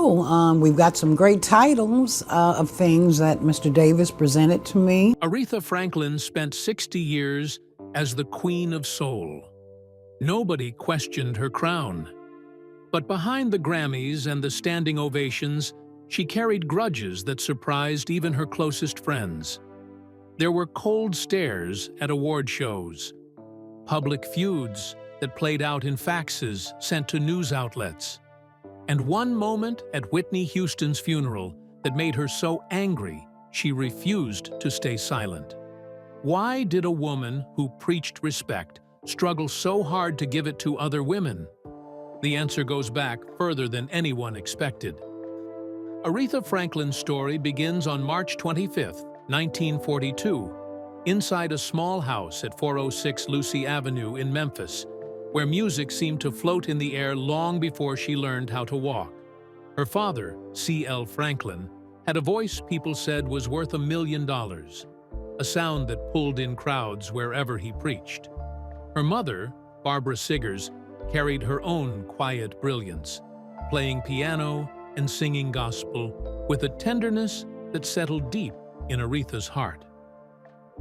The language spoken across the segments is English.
We've got some great titles of things that Mr. Davis presented to me. Aretha Franklin spent 60 years as the Queen of Soul. Nobody questioned her crown. But behind the Grammys and the standing ovations, she carried grudges that surprised even her closest friends. There were cold stares at award shows, public feuds that played out in faxes sent to news outlets, and one moment at Whitney Houston's funeral that made her so angry she refused to stay silent. Why did a woman who preached respect struggle so hard to give it to other women? The answer goes back further than anyone expected. Aretha Franklin's story begins on March 25, 1942, inside a small house at 406 Lucy Avenue in Memphis, where music seemed to float in the air long before she learned how to walk. Her father, C.L. Franklin, had a voice people said was worth $1 million, a sound that pulled in crowds wherever he preached. Her mother, Barbara Siggers, carried her own quiet brilliance, playing piano and singing gospel with a tenderness that settled deep in Aretha's heart.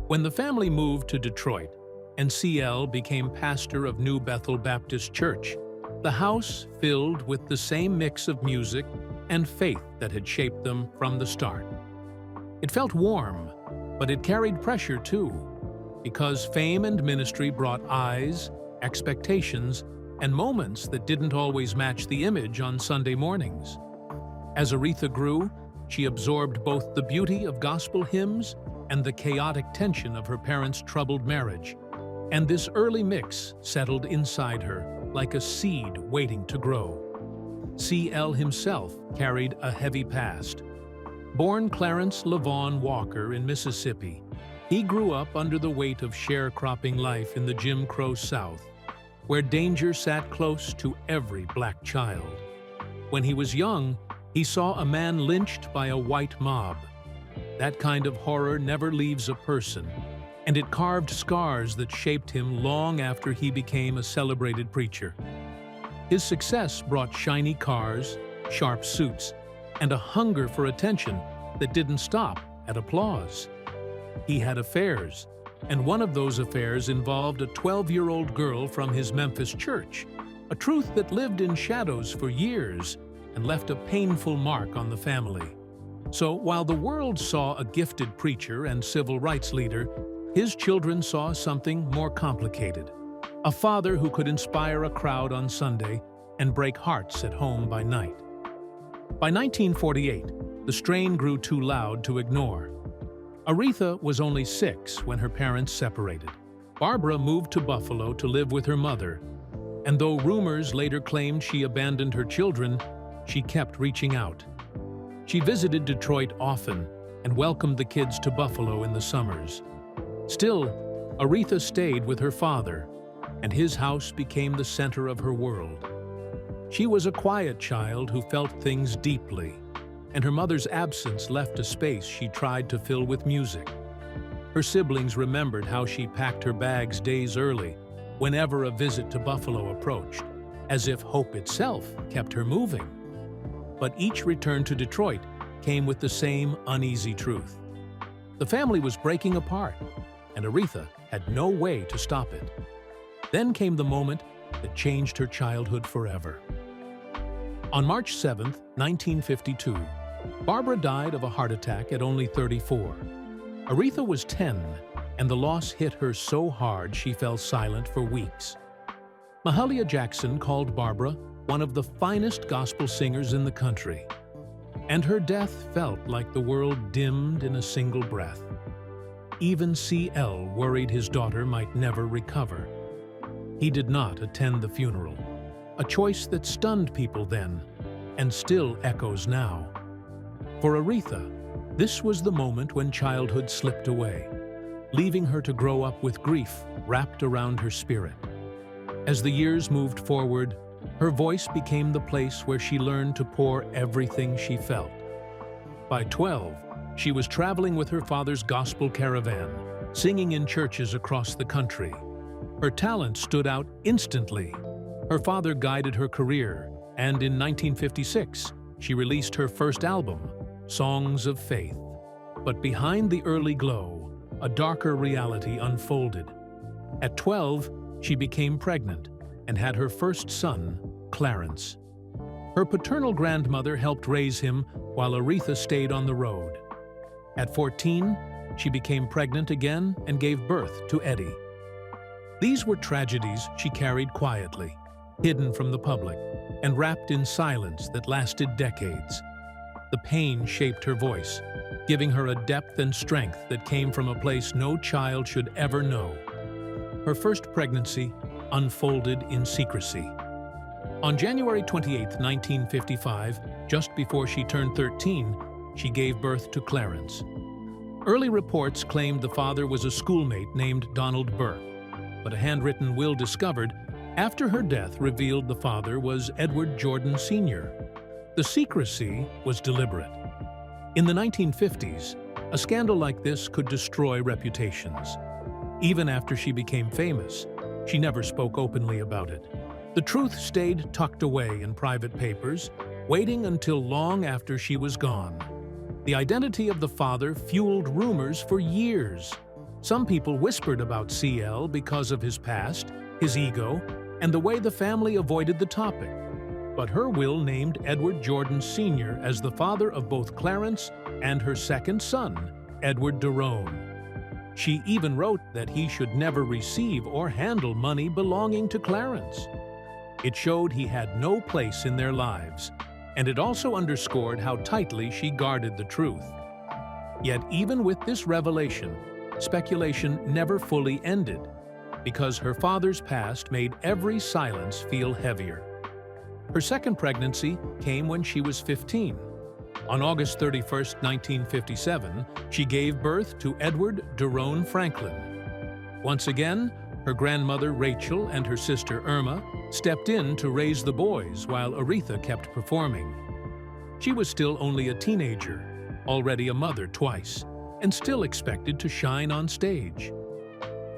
When the family moved to Detroit and C.L. became pastor of New Bethel Baptist Church, the house filled with the same mix of music and faith that had shaped them from the start. It felt warm, but it carried pressure too, because fame and ministry brought eyes, expectations, and moments that didn't always match the image on Sunday mornings. As Aretha grew, she absorbed both the beauty of gospel hymns and the chaotic tension of her parents' troubled marriage. And this early mix settled inside her like a seed waiting to grow. C.L. himself carried a heavy past. Born Clarence LaVaughn Walker in Mississippi, he grew up under the weight of sharecropping life in the Jim Crow South, where danger sat close to every black child. When he was young, he saw a man lynched by a white mob. That kind of horror never leaves a person, and it carved scars that shaped him long after he became a celebrated preacher. His success brought shiny cars, sharp suits, and a hunger for attention that didn't stop at applause. He had affairs, and one of those affairs involved a 12-year-old girl from his Memphis church, a truth that lived in shadows for years and left a painful mark on the family. So while the world saw a gifted preacher and civil rights leader, his children saw something more complicated. A father who could inspire a crowd on Sunday and break hearts at home by night. By 1948, the strain grew too loud to ignore. Aretha was only 6 when her parents separated. Barbara moved to Buffalo to live with her mother, and though rumors later claimed she abandoned her children, she kept reaching out. She visited Detroit often and welcomed the kids to Buffalo in the summers. Still, Aretha stayed with her father, and his house became the center of her world. She was a quiet child who felt things deeply, and her mother's absence left a space she tried to fill with music. Her siblings remembered how she packed her bags days early whenever a visit to Buffalo approached, as if hope itself kept her moving. But each return to Detroit came with the same uneasy truth. The family was breaking apart, and Aretha had no way to stop it. Then came the moment that changed her childhood forever. On March 7, 1952, Barbara died of a heart attack at only 34. Aretha was 10, and the loss hit her so hard she fell silent for weeks. Mahalia Jackson called Barbara one of the finest gospel singers in the country, and her death felt like the world dimmed in a single breath. Even C.L. worried his daughter might never recover. He did not attend the funeral, a choice that stunned people then and still echoes now. For Aretha, this was the moment when childhood slipped away, leaving her to grow up with grief wrapped around her spirit. As the years moved forward, her voice became the place where she learned to pour everything she felt. By 12, she was traveling with her father's gospel caravan, singing in churches across the country. Her talent stood out instantly. Her father guided her career, and in 1956, she released her first album, Songs of Faith. But behind the early glow, a darker reality unfolded. At 12, she became pregnant and had her first son, Clarence. Her paternal grandmother helped raise him while Aretha stayed on the road. At 14, she became pregnant again and gave birth to Eddie. These were tragedies she carried quietly, hidden from the public, and wrapped in silence that lasted decades. The pain shaped her voice, giving her a depth and strength that came from a place no child should ever know. Her first pregnancy unfolded in secrecy. On January 28, 1955, just before she turned 13, she gave birth to Clarence. Early reports claimed the father was a schoolmate named Donald Burke, but a handwritten will discovered after her death revealed the father was Edward Jordan Sr. The secrecy was deliberate. In the 1950s, a scandal like this could destroy reputations. Even after she became famous, she never spoke openly about it. The truth stayed tucked away in private papers, waiting until long after she was gone. The identity of the father fueled rumors for years. Some people whispered about CL because of his past, his ego, and the way the family avoided the topic. But her will named Edward Jordan Sr. as the father of both Clarence and her second son, Edward Derone. She even wrote that he should never receive or handle money belonging to Clarence. It showed he had no place in their lives, and it also underscored how tightly she guarded the truth. Yet even with this revelation, speculation never fully ended, because her father's past made every silence feel heavier. Her second pregnancy came when she was 15. On August 31, 1957, she gave birth to Edward Derone Franklin. Once again, her grandmother Rachel and her sister Irma stepped in to raise the boys while Aretha kept performing. She was still only a teenager, already a mother twice, and still expected to shine on stage.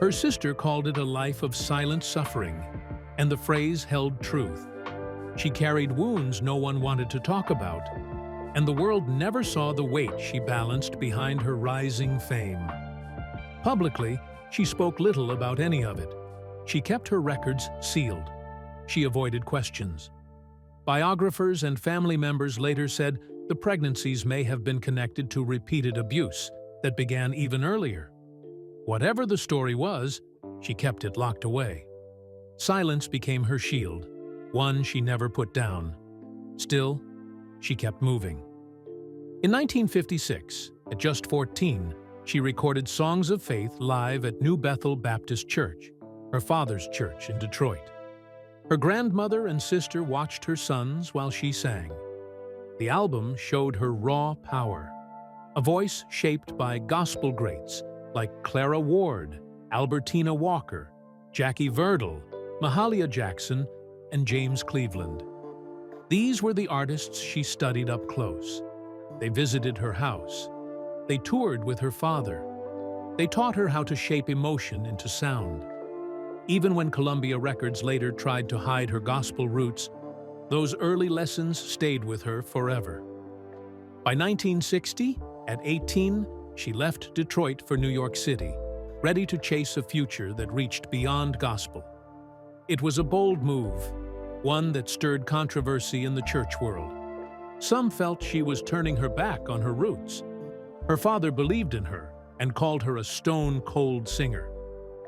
Her sister called it a life of silent suffering, and the phrase held truth. She carried wounds no one wanted to talk about, and the world never saw the weight she balanced behind her rising fame. Publicly, she spoke little about any of it. She kept her records sealed. She avoided questions. Biographers and family members later said the pregnancies may have been connected to repeated abuse that began even earlier. Whatever the story was, she kept it locked away. Silence became her shield, one she never put down. Still, she kept moving. In 1956, at just 14, she recorded Songs of Faith live at New Bethel Baptist Church, her father's church in Detroit. Her grandmother and sister watched her sons while she sang. The album showed her raw power, a voice shaped by gospel greats like Clara Ward, Albertina Walker, Jackie Verdal, Mahalia Jackson, and James Cleveland. These were the artists she studied up close. They visited her house. They toured with her father. They taught her how to shape emotion into sound. Even when Columbia Records later tried to hide her gospel roots, those early lessons stayed with her forever. By 1960, at 18, she left Detroit for New York City, ready to chase a future that reached beyond gospel. It was a bold move, one that stirred controversy in the church world. Some felt she was turning her back on her roots. Her father believed in her and called her a stone-cold singer,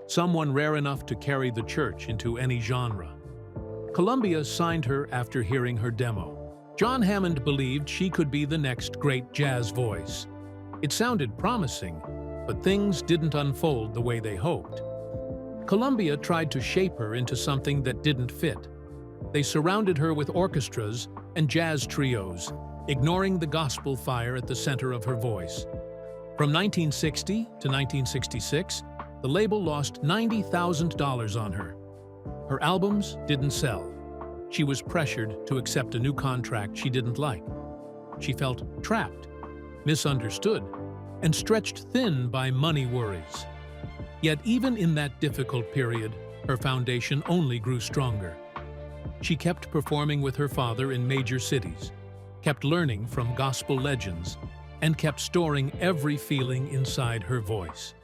someone rare enough to carry the church into any genre. Columbia signed her after hearing her demo. John Hammond believed she could be the next great jazz voice. It sounded promising, but things didn't unfold the way they hoped. Columbia tried to shape her into something that didn't fit. They surrounded her with orchestras and jazz trios, ignoring the gospel fire at the center of her voice. From 1960 to 1966, the label lost $90,000 on her. Her albums didn't sell. She was pressured to accept a new contract she didn't like. She felt trapped, misunderstood, and stretched thin by money worries. Yet even in that difficult period, her foundation only grew stronger. She kept performing with her father in major cities, kept learning from gospel legends, and kept storing every feeling inside her voice.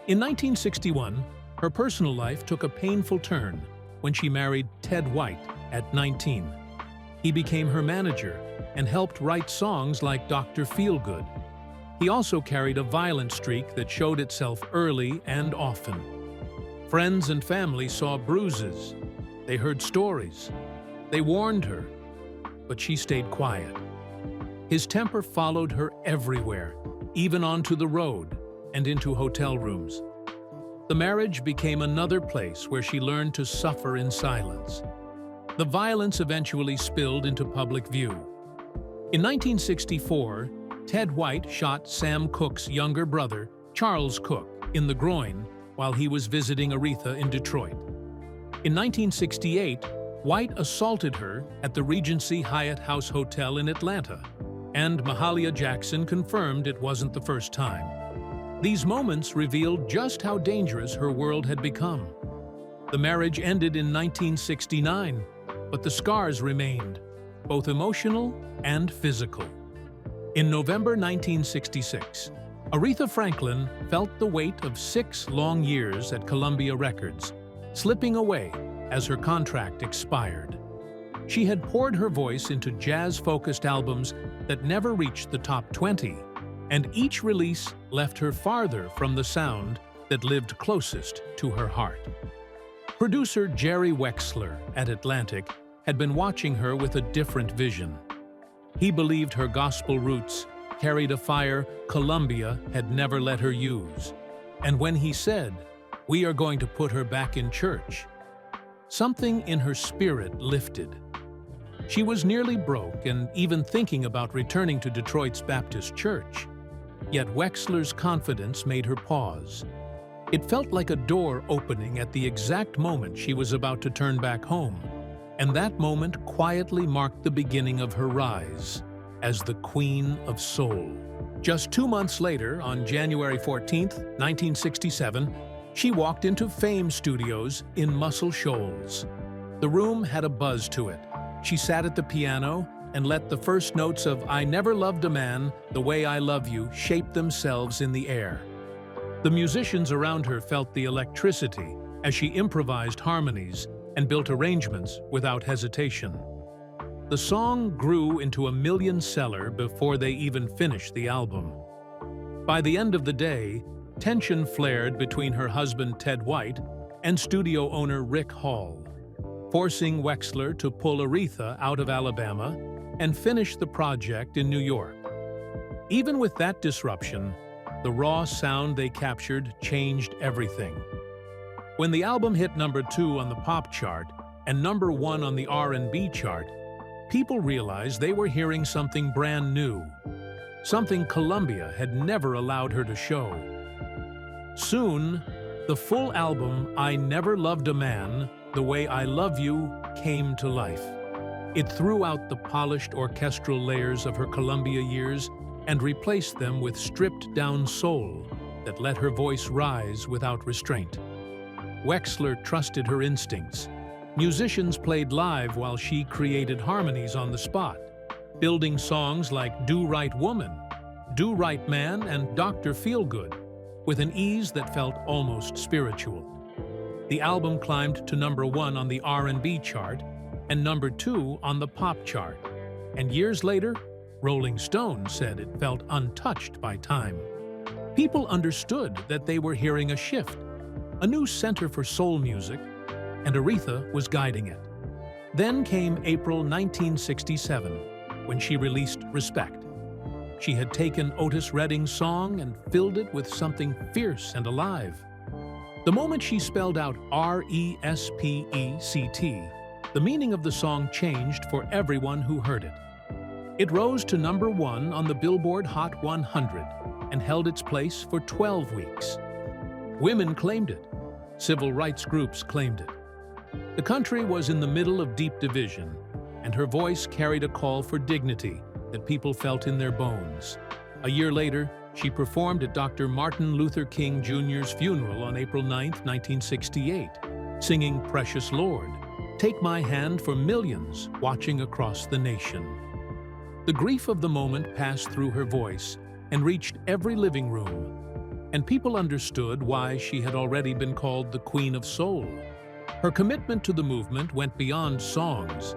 In 1961, her personal life took a painful turn when she married Ted White at 19. He became her manager and helped write songs like Dr. Feelgood. He also carried a violent streak that showed itself early and often. Friends and family saw bruises. They heard stories. They warned her, but she stayed quiet. His temper followed her everywhere, even onto the road and into hotel rooms. The marriage became another place where she learned to suffer in silence. The violence eventually spilled into public view. In 1964, Ted White shot Sam Cooke's younger brother, Charles Cooke, in the groin while he was visiting Aretha in Detroit. In 1968, White assaulted her at the Regency Hyatt House Hotel in Atlanta, and Mahalia Jackson confirmed it wasn't the first time. These moments revealed just how dangerous her world had become. The marriage ended in 1969, but the scars remained, both emotional and physical. In November 1966, Aretha Franklin felt the weight of 6 long years at Columbia Records, slipping away as her contract expired. She had poured her voice into jazz-focused albums that never reached the top 20, and each release left her farther from the sound that lived closest to her heart. Producer Jerry Wexler at Atlantic had been watching her with a different vision. He believed her gospel roots carried a fire Columbia had never let her use. And when he said, "We are going to put her back in church," something in her spirit lifted. She was nearly broke and even thinking about returning to Detroit's Baptist Church. Yet Wexler's confidence made her pause. It felt like a door opening at the exact moment she was about to turn back home, and that moment quietly marked the beginning of her rise as the Queen of Soul. Just 2 months later, on January 14, 1967, she walked into Fame Studios in Muscle Shoals. The room had a buzz to it. She sat at the piano and let the first notes of "I Never Loved a Man the Way I Love You" shape themselves in the air. The musicians around her felt the electricity as she improvised harmonies and built arrangements without hesitation. The song grew into a million-seller before they even finished the album. By the end of the day, tension flared between her husband Ted White and studio owner Rick Hall, forcing Wexler to pull Aretha out of Alabama and finish the project in New York. Even with that disruption, the raw sound they captured changed everything. When the album hit #2 on the pop chart and #1 on the R&B chart, people realized they were hearing something brand new, something Columbia had never allowed her to show. Soon, the full album "I Never Loved a Man the Way I Love You" came to life. It threw out the polished orchestral layers of her Columbia years and replaced them with stripped-down soul that let her voice rise without restraint. Wexler trusted her instincts. Musicians played live while she created harmonies on the spot, building songs like "Do Right Woman," "Do Right Man," and "Dr. Feelgood" with an ease that felt almost spiritual. The album climbed to #1 on the R&B chart and #2 on the pop chart, and years later, Rolling Stone said it felt untouched by time. People understood that they were hearing a shift, a new center for soul music, and Aretha was guiding it. Then came April 1967, when she released Respect. She had taken Otis Redding's song and filled it with something fierce and alive. The moment she spelled out R-E-S-P-E-C-T, the meaning of the song changed for everyone who heard it. It rose to #1 on the Billboard Hot 100 and held its place for 12 weeks. Women claimed it. Civil rights groups claimed it. The country was in the middle of deep division, and her voice carried a call for dignity that people felt in their bones. A year later, she performed at Dr. Martin Luther King Jr.'s funeral on April 9, 1968, singing "Precious Lord, Take My Hand" for millions watching across the nation. The grief of the moment passed through her voice and reached every living room, and people understood why she had already been called the Queen of Soul. Her commitment to the movement went beyond songs.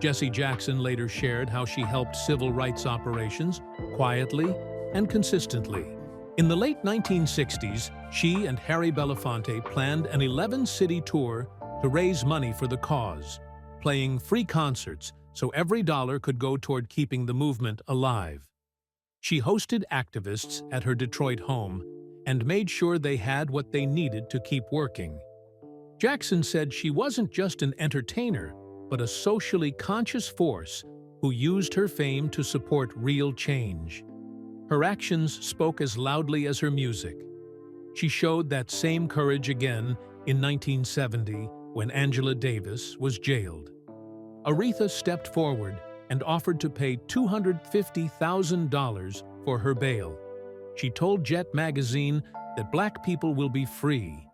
Jessie Jackson later shared how she helped civil rights operations quietly and consistently. In the late 1960s, she and Harry Belafonte planned an 11-city tour to raise money for the cause, playing free concerts so every dollar could go toward keeping the movement alive. She hosted activists at her Detroit home and made sure they had what they needed to keep working. Jackson said she wasn't just an entertainer, but a socially conscious force who used her fame to support real change. Her actions spoke as loudly as her music. She showed that same courage again in 1970 when Angela Davis was jailed. Aretha stepped forward and offered to pay $250,000 for her bail. She told Jet magazine that Black people will be free,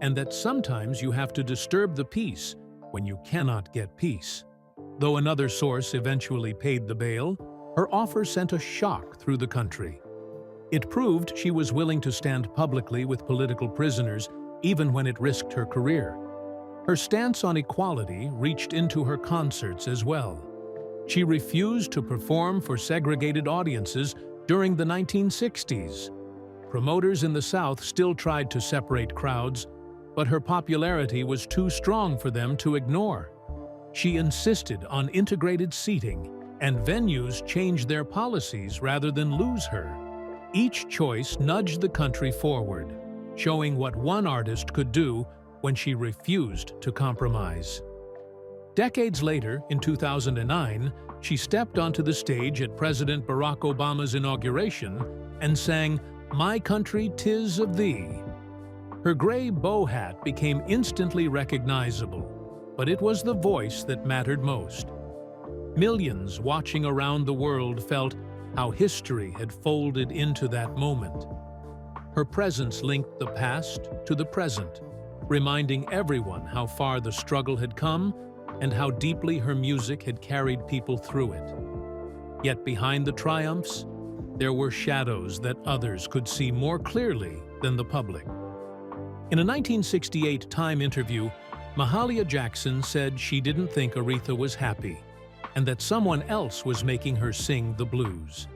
and that sometimes you have to disturb the peace when you cannot get peace. Though another source eventually paid the bail, her offer sent a shock through the country. It proved she was willing to stand publicly with political prisoners even when it risked her career. Her stance on equality reached into her concerts as well. She refused to perform for segregated audiences during the 1960s. Promoters in the South still tried to separate crowds, but her popularity was too strong for them to ignore. She insisted on integrated seating, and venues changed their policies rather than lose her. Each choice nudged the country forward, showing what one artist could do when she refused to compromise. Decades later, in 2009, she stepped onto the stage at President Barack Obama's inauguration and sang, "My Country 'Tis of Thee." Her gray bow hat became instantly recognizable, but it was the voice that mattered most. Millions watching around the world felt how history had folded into that moment. Her presence linked the past to the present, reminding everyone how far the struggle had come and how deeply her music had carried people through it. Yet behind the triumphs, there were shadows that others could see more clearly than the public. In a 1968 Time interview, Mahalia Jackson said she didn't think Aretha was happy, and that someone else was making her sing the blues.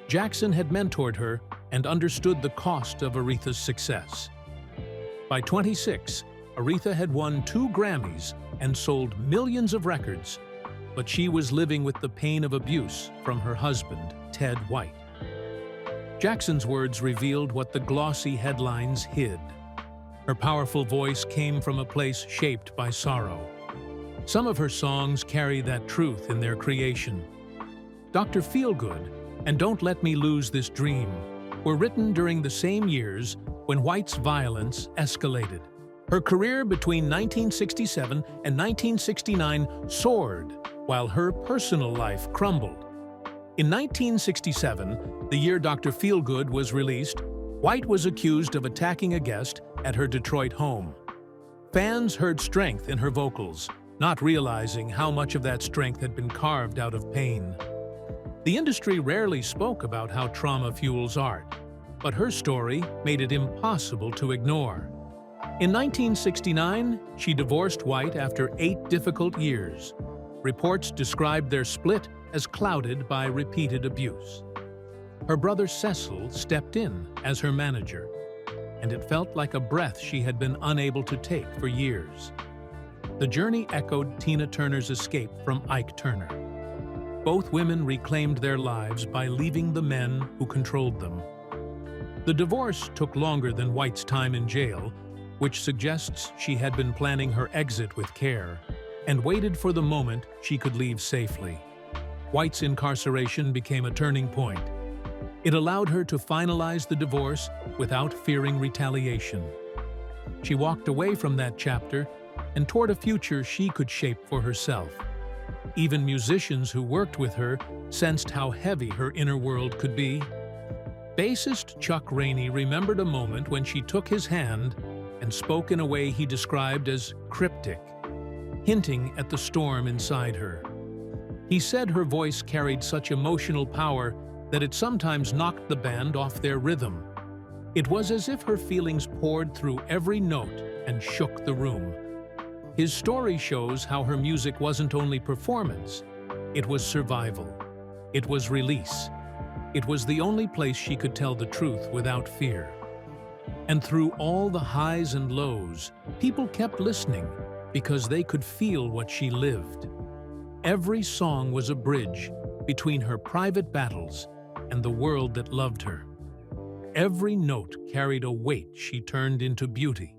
Jackson had mentored her and understood the cost of Aretha's success. By 26, Aretha had won 2 Grammys and sold millions of records, but she was living with the pain of abuse from her husband, Ted White. Jackson's words revealed what the glossy headlines hid. Her powerful voice came from a place shaped by sorrow. Some of her songs carry that truth in their creation. Dr. Feelgood and Don't Let Me Lose This Dream were written during the same years when White's violence escalated. Her career between 1967 and 1969 soared, while her personal life crumbled. In 1967, the year Dr. Feelgood was released, White was accused of attacking a guest at her Detroit home. Fans heard strength in her vocals, not realizing how much of that strength had been carved out of pain. The industry rarely spoke about how trauma fuels art, but her story made it impossible to ignore. In 1969, she divorced White after 8 difficult years. Reports described their split as clouded by repeated abuse. Her brother Cecil stepped in as her manager, and it felt like a breath she had been unable to take for years. The journey echoed Tina Turner's escape from Ike Turner. Both women reclaimed their lives by leaving the men who controlled them. The divorce took longer than White's time in jail, which suggests she had been planning her exit with care and waited for the moment she could leave safely. White's incarceration became a turning point. It allowed her to finalize the divorce without fearing retaliation. She walked away from that chapter and toward a future she could shape for herself. Even musicians who worked with her sensed how heavy her inner world could be. Bassist Chuck Rainey remembered a moment when she took his hand and spoke in a way he described as cryptic, hinting at the storm inside her. He said her voice carried such emotional power that it sometimes knocked the band off their rhythm. It was as if her feelings poured through every note and shook the room. His story shows how her music wasn't only performance, it was survival. It was release. It was the only place she could tell the truth without fear. And through all the highs and lows, people kept listening because they could feel what she lived. Every song was a bridge between her private battles and the world that loved her. Every note carried a weight she turned into beauty.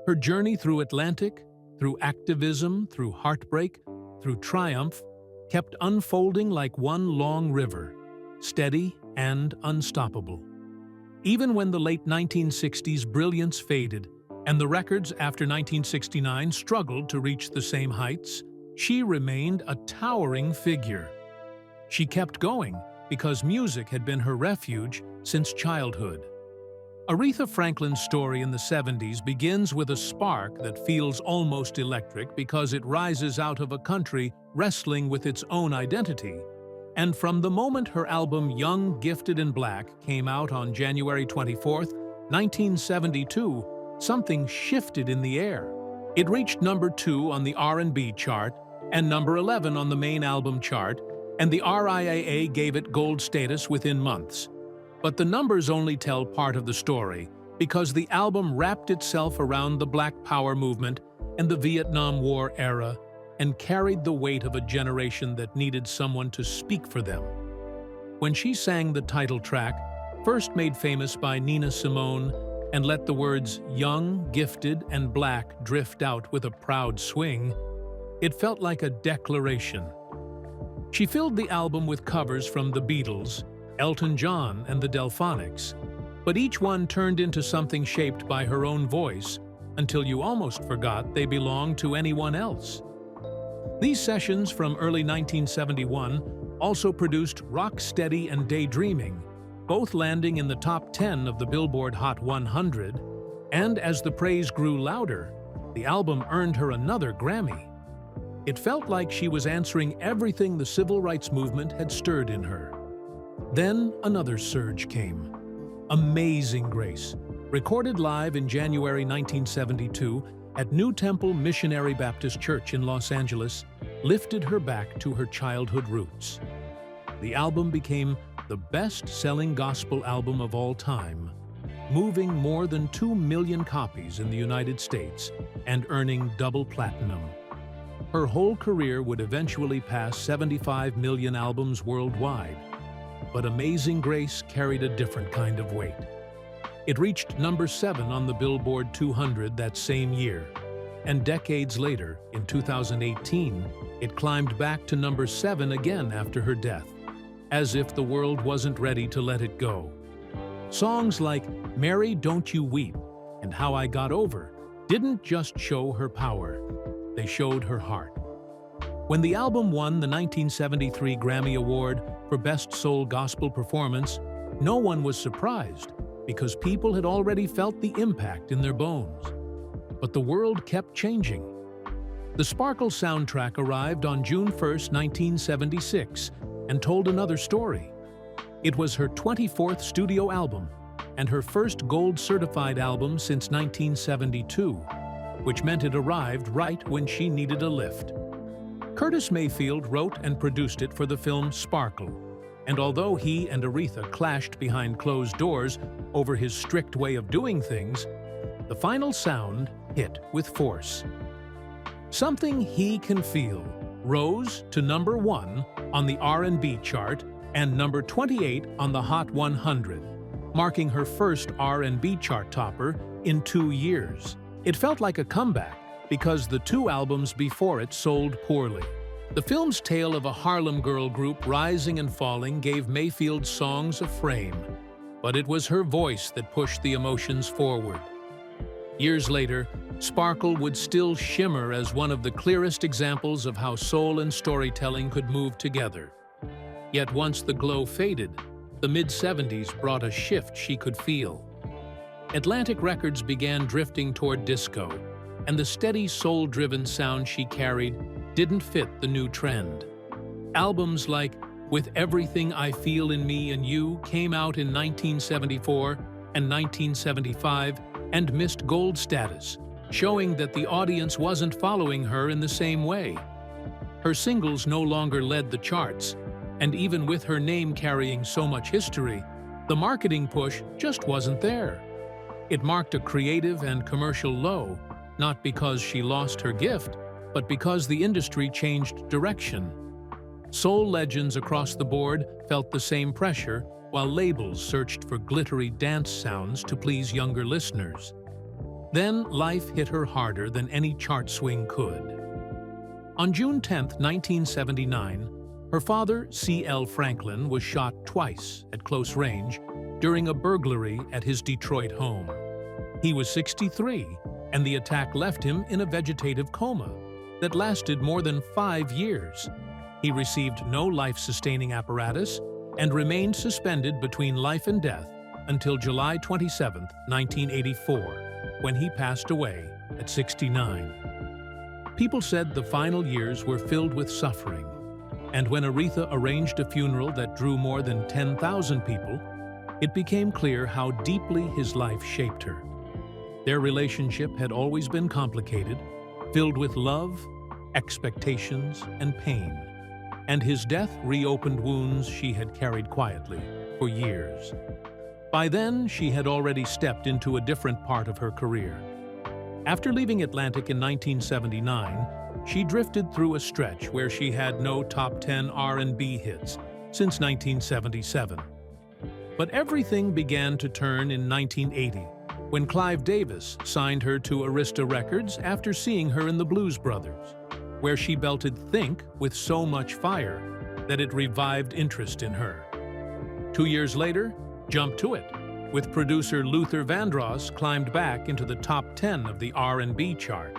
Her journey through Atlantic, through activism, through heartbreak, through triumph, kept unfolding like one long river, steady and unstoppable. Even when the late 1960s brilliance faded and the records after 1969 struggled to reach the same heights, she remained a towering figure. She kept going because music had been her refuge since childhood. Aretha Franklin's story in the 70s begins with a spark that feels almost electric because it rises out of a country wrestling with its own identity. And from the moment her album Young, Gifted, and Black came out on January 24, 1972, something shifted in the air. It reached number 2 on the R&B chart and number 11 on the main album chart, and the RIAA gave it gold status within months. But the numbers only tell part of the story because the album wrapped itself around the Black Power movement and the Vietnam War era and carried the weight of a generation that needed someone to speak for them. When she sang the title track, first made famous by Nina Simone, and let the words "Young, Gifted, and Black" drift out with a proud swing, it felt like a declaration. She filled the album with covers from the Beatles, Elton John, and the Delphonics, but each one turned into something shaped by her own voice until you almost forgot they belonged to anyone else. These sessions from early 1971 also produced Rock Steady and Daydreaming, both landing in the top 10 of the Billboard Hot 100, and as the praise grew louder, the album earned her another Grammy. It felt like she was answering everything the civil rights movement had stirred in her. Then another surge came. Amazing Grace, recorded live in January 1972 at New Temple Missionary Baptist Church in Los Angeles, lifted her back to her childhood roots. The album became the best-selling gospel album of all time, moving more than 2 million copies in the United States and earning double platinum. Her whole career would eventually pass 75 million albums worldwide, but Amazing Grace carried a different kind of weight. It reached number 7 on the Billboard 200 that same year, and decades later, in 2018, it climbed back to number 7 again after her death, as if the world wasn't ready to let it go. Songs like "Mary, Don't You Weep" and "How I Got Over" didn't just show her power, they showed her heart. When the album won the 1973 Grammy Award for Best Soul Gospel Performance, no one was surprised because people had already felt the impact in their bones. But the world kept changing. The Sparkle soundtrack arrived on June 1, 1976, and told another story. It was her 24th studio album and her first gold-certified album since 1972, which meant it arrived right when she needed a lift. Curtis Mayfield wrote and produced it for the film Sparkle, and although he and Aretha clashed behind closed doors over his strict way of doing things, the final sound hit with force. Something He Can Feel rose to number 1 on the R&B chart and number 28 on the Hot 100, marking her first R&B chart topper in 2 years. It felt like a comeback because the 2 albums before it sold poorly. The film's tale of a Harlem girl group rising and falling gave Mayfield's songs a frame, but it was her voice that pushed the emotions forward. Years later, Sparkle would still shimmer as one of the clearest examples of how soul and storytelling could move together. Yet once the glow faded, the mid-70s brought a shift she could feel. Atlantic Records began drifting toward disco, and the steady soul-driven sound she carried didn't fit the new trend. Albums like With Everything I Feel in Me and You came out in 1974 and 1975 and missed gold status, showing that the audience wasn't following her in the same way. Her singles no longer led the charts, and even with her name carrying so much history, the marketing push just wasn't there. It marked a creative and commercial low, not because she lost her gift, but because the industry changed direction. Soul legends across the board felt the same pressure, while labels searched for glittery dance sounds to please younger listeners. Then life hit her harder than any chart swing could. On June 10, 1979, her father, C.L. Franklin, was shot twice at close range during a burglary at his Detroit home. He was 63, and the attack left him in a vegetative coma that lasted more than 5 years. He received no life-sustaining apparatus and remained suspended between life and death until July 27, 1984, when he passed away at 69. People said the final years were filled with suffering, and when Aretha arranged a funeral that drew more than 10,000 people, it became clear how deeply his life shaped her. Their relationship had always been complicated, filled with love, expectations, and pain, and his death reopened wounds she had carried quietly for years. By then, she had already stepped into a different part of her career. After leaving Atlantic in 1979, she drifted through a stretch where she had no top 10 R&B hits since 1977. But everything began to turn in 1980, when Clive Davis signed her to Arista Records after seeing her in the Blues Brothers, where she belted Think with so much fire that it revived interest in her. 2 years later, Jump to It, with producer Luther Vandross, climbed back into the top 10 of the R&B chart.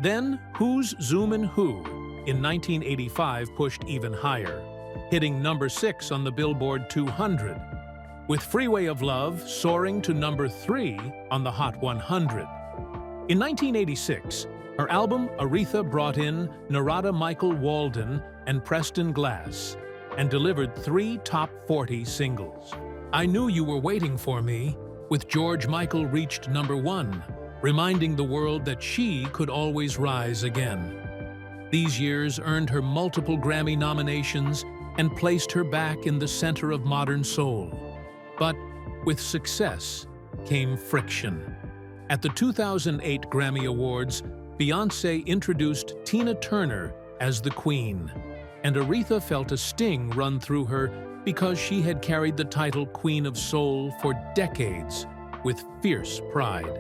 Then, Who's Zoomin' Who in 1985 pushed even higher, hitting number 6 on the Billboard 200, with Freeway of Love soaring to number 3 on the Hot 100. In 1986, her album Aretha brought in Narada Michael Walden and Preston Glass and delivered 3 top 40 singles. I Knew You Were Waiting for Me, with George Michael, reached number 1, reminding the world that she could always rise again. These years earned her multiple Grammy nominations and placed her back in the center of modern soul. But with success came friction. At the 2008 Grammy Awards, Beyoncé introduced Tina Turner as the Queen, and Aretha felt a sting run through her because she had carried the title Queen of Soul for decades with fierce pride.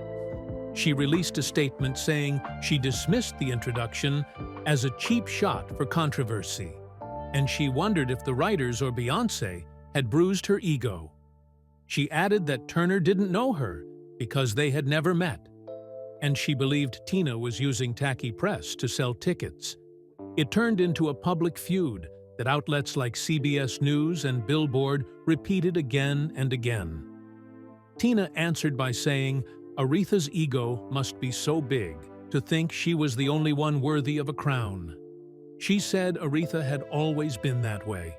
She released a statement saying she dismissed the introduction as a cheap shot for controversy, and she wondered if the writers or Beyoncé had bruised her ego. She added that Turner didn't know her because they had never met, and she believed Tina was using tacky press to sell tickets. It turned into a public feud that outlets like CBS News and Billboard repeated again and again. Tina answered by saying Aretha's ego must be so big to think she was the only one worthy of a crown. She said Aretha had always been that way.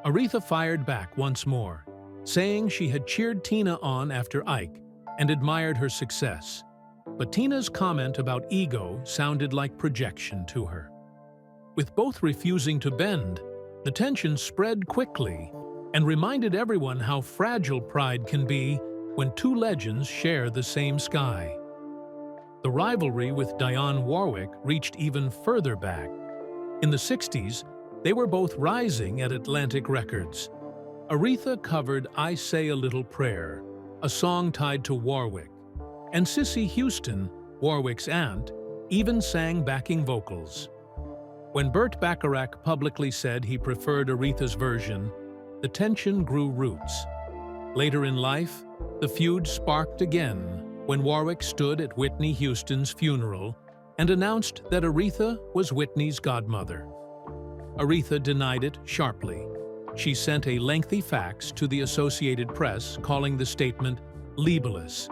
Aretha fired back once more, saying she had cheered Tina on after Ike and admired her success. But Tina's comment about ego sounded like projection to her. With both refusing to bend, the tension spread quickly and reminded everyone how fragile pride can be when two legends share the same sky. The rivalry with Dionne Warwick reached even further back. In the 60s, they were both rising at Atlantic Records. Aretha covered I Say a Little Prayer, a song tied to Warwick, and Whitney Houston, Warwick's aunt, even sang backing vocals. When Burt Bacharach publicly said he preferred Aretha's version, the tension grew roots. Later in life, the feud sparked again when Warwick stood at Whitney Houston's funeral and announced that Aretha was Whitney's godmother. Aretha denied it sharply. She sent a lengthy fax to the Associated Press calling the statement libelous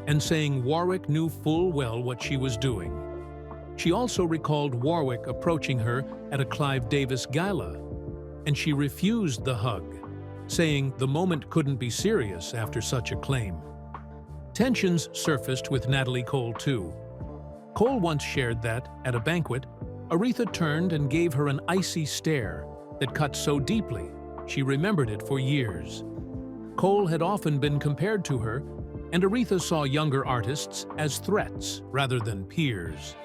and saying Warwick knew full well what she was doing. She also recalled Warwick approaching her at a Clive Davis gala, and she refused the hug, saying the moment couldn't be serious after such a claim. Tensions surfaced with Natalie Cole, too. Cole once shared that, at a banquet, Aretha turned and gave her an icy stare that cut so deeply she remembered it for years. Cole had often been compared to her, and Aretha saw younger artists as threats rather than peers.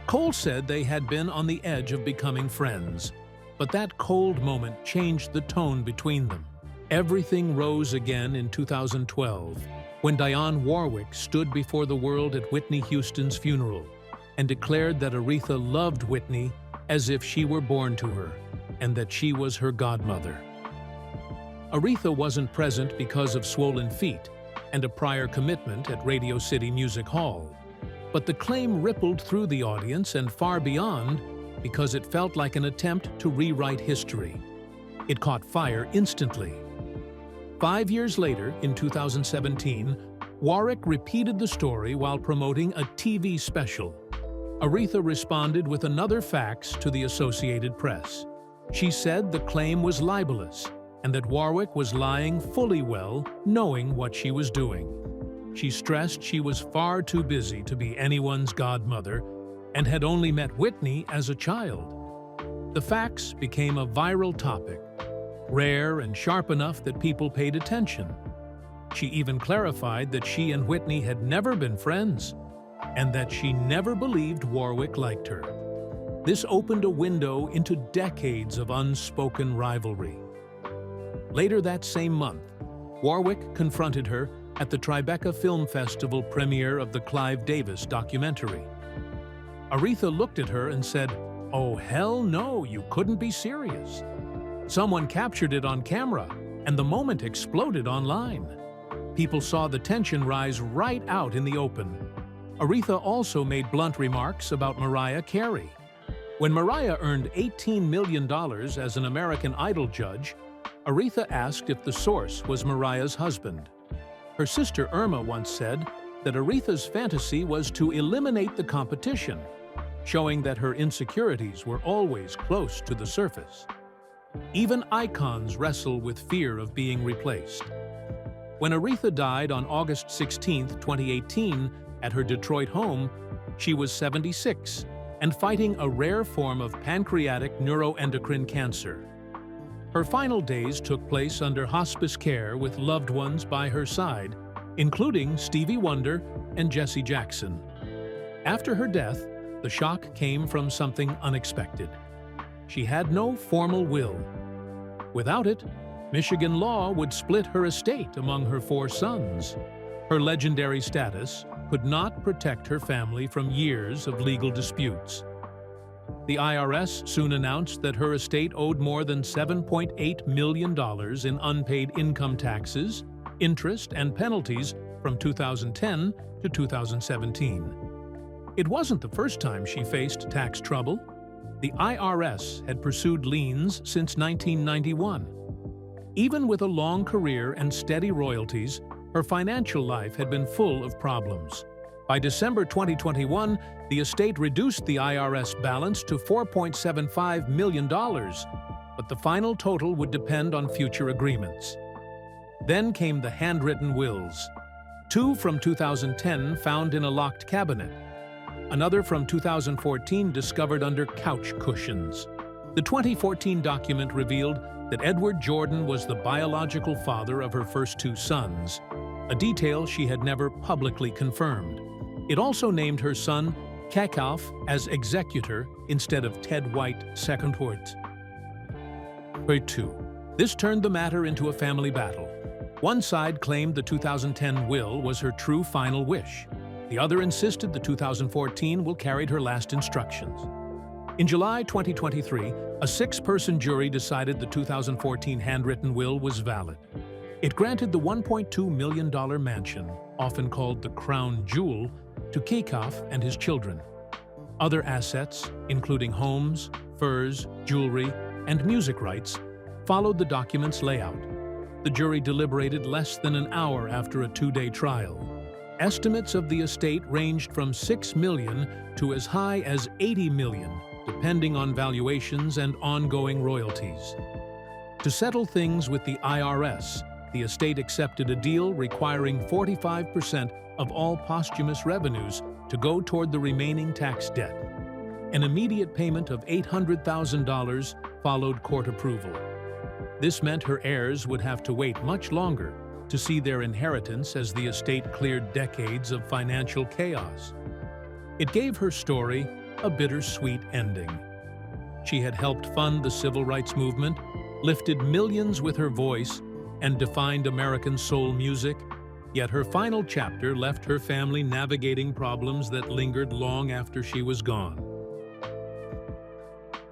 Cole said they had been on the edge of becoming friends, but that cold moment changed the tone between them. Everything rose again in 2012, when Dionne Warwick stood before the world at Whitney Houston's funeral and declared that Aretha loved Whitney as if she were born to her, and that she was her godmother. Aretha wasn't present because of swollen feet and a prior commitment at Radio City Music Hall, but the claim rippled through the audience and far beyond because it felt like an attempt to rewrite history. It caught fire instantly. 5 years later, in 2017, Warwick repeated the story while promoting a TV special. Aretha responded with another fax to the Associated Press. She said the claim was libelous and that Warwick was lying fully well, knowing what she was doing. She stressed she was far too busy to be anyone's godmother and had only met Whitney as a child. The fax became a viral topic, rare and sharp enough that people paid attention. She even clarified that she and Whitney had never been friends, and that she never believed Warwick liked her. This opened a window into decades of unspoken rivalry. Later that same month, Warwick confronted her at the Tribeca Film Festival premiere of the Clive Davis documentary. Aretha looked at her and said, "Oh, hell no, you couldn't be serious." Someone captured it on camera, and the moment exploded online. People saw the tension rise right out in the open. Aretha also made blunt remarks about Mariah Carey. When Mariah earned $18 million as an American Idol judge, Aretha asked if the source was Mariah's husband. Her sister Irma once said that Aretha's fantasy was to eliminate the competition, showing that her insecurities were always close to the surface. Even icons wrestle with fear of being replaced. When Aretha died on August 16, 2018, at her Detroit home, she was 76 and fighting a rare form of pancreatic neuroendocrine cancer. Her final days took place under hospice care with loved ones by her side, including Stevie Wonder and Jesse Jackson. After her death, the shock came from something unexpected. She had no formal will. Without it, Michigan law would split her estate among her 4 sons. Her legendary status could not protect her family from years of legal disputes. The IRS soon announced that her estate owed more than $7.8 million in unpaid income taxes, interest, and penalties from 2010 to 2017. It wasn't the first time she faced tax trouble. The IRS had pursued liens since 1991. Even with a long career and steady royalties, her financial life had been full of problems. By December 2021, the estate reduced the IRS balance to $4.75 million, but the final total would depend on future agreements. Then came the handwritten wills. 2 from 2010 found in a locked cabinet. Another from 2014 discovered under couch cushions. The 2014 document revealed that Edward Jordan was the biological father of her first 2 sons, a detail she had never publicly confirmed. It also named her son Kekauff as executor instead of Ted White II. This turned the matter into a family battle. One side claimed the 2010 will was her true final wish. The other insisted the 2014 will carried her last instructions. In July 2023, a 6-person jury decided the 2014 handwritten will was valid. It granted the $1.2 million mansion, often called the crown jewel, to Kekauff and his children. Other assets, including homes, furs, jewelry, and music rights, followed the document's layout. The jury deliberated less than an hour after a 2-day trial. Estimates of the estate ranged from $6 million to as high as $80 million, depending on valuations and ongoing royalties. To settle things with the IRS, the estate accepted a deal requiring 45% of all posthumous revenues to go toward the remaining tax debt. An immediate payment of $800,000 followed court approval. This meant her heirs would have to wait much longer to see their inheritance as the estate cleared decades of financial chaos. It gave her story a bittersweet ending. She had helped fund the civil rights movement, lifted millions with her voice, and defined American soul music, yet her final chapter left her family navigating problems that lingered long after she was gone.